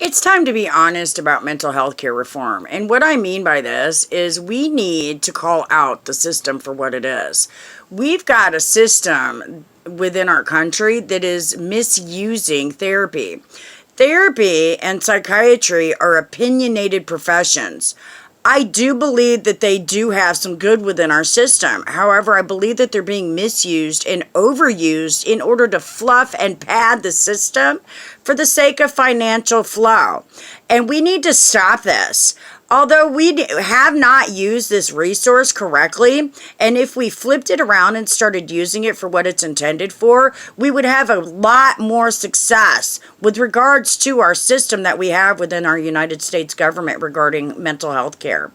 It's time to be honest about mental health care reform. And what I mean by this is we need to call out the system for what it is. We've got a system within our country that is misusing therapy. Therapy and psychiatry are opinionated professions. I do believe that they do have some good within our system. However, I believe that they're being misused and overused in order to fluff and pad the system for the sake of financial flow. And we need to stop this. Although we have not used this resource correctly, and if we flipped it around and started using it for what it's intended for, we would have a lot more success with regards to our system that we have within our United States government regarding mental health care.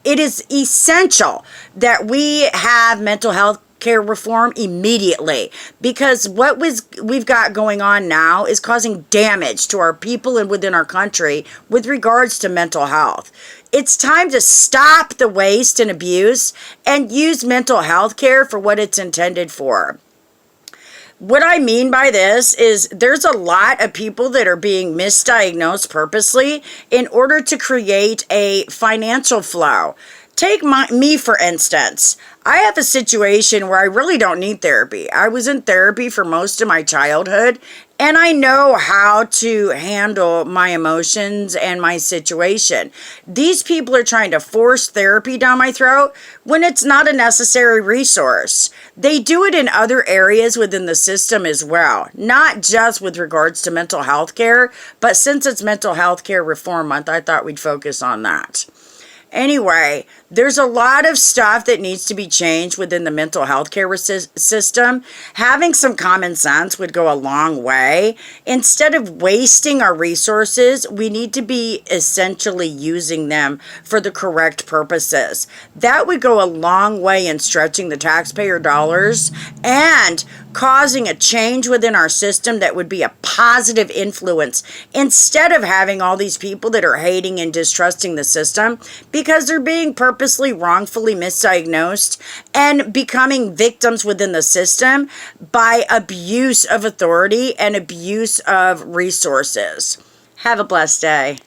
It is essential that we have mental health care reform immediately, because what we've got going on now is causing damage to our people and within our country with regards to mental health. It's time to stop the waste and abuse and use mental health care for what it's intended for. What I mean by this is there's a lot of people that are being misdiagnosed purposely in order to create a financial flow. Take me, for instance. I have a situation where I really don't need therapy. I was in therapy for most of my childhood, and I know how to handle my emotions and my situation. These people are trying to force therapy down my throat when it's not a necessary resource. They do it in other areas within the system as well, not just with regards to mental health care, but since it's Mental Health Care Reform Month, I thought we'd focus on that. Anyway, there's a lot of stuff that needs to be changed within the mental health care system. Having some common sense would go a long way. Instead of wasting our resources, we need to be essentially using them for the correct purposes. That would go a long way in stretching the taxpayer dollars and causing a change within our system that would be a positive influence, instead of having all these people that are hating and distrusting the system because they're being purposely wrongfully misdiagnosed and becoming victims within the system by abuse of authority and abuse of resources. Have a blessed day.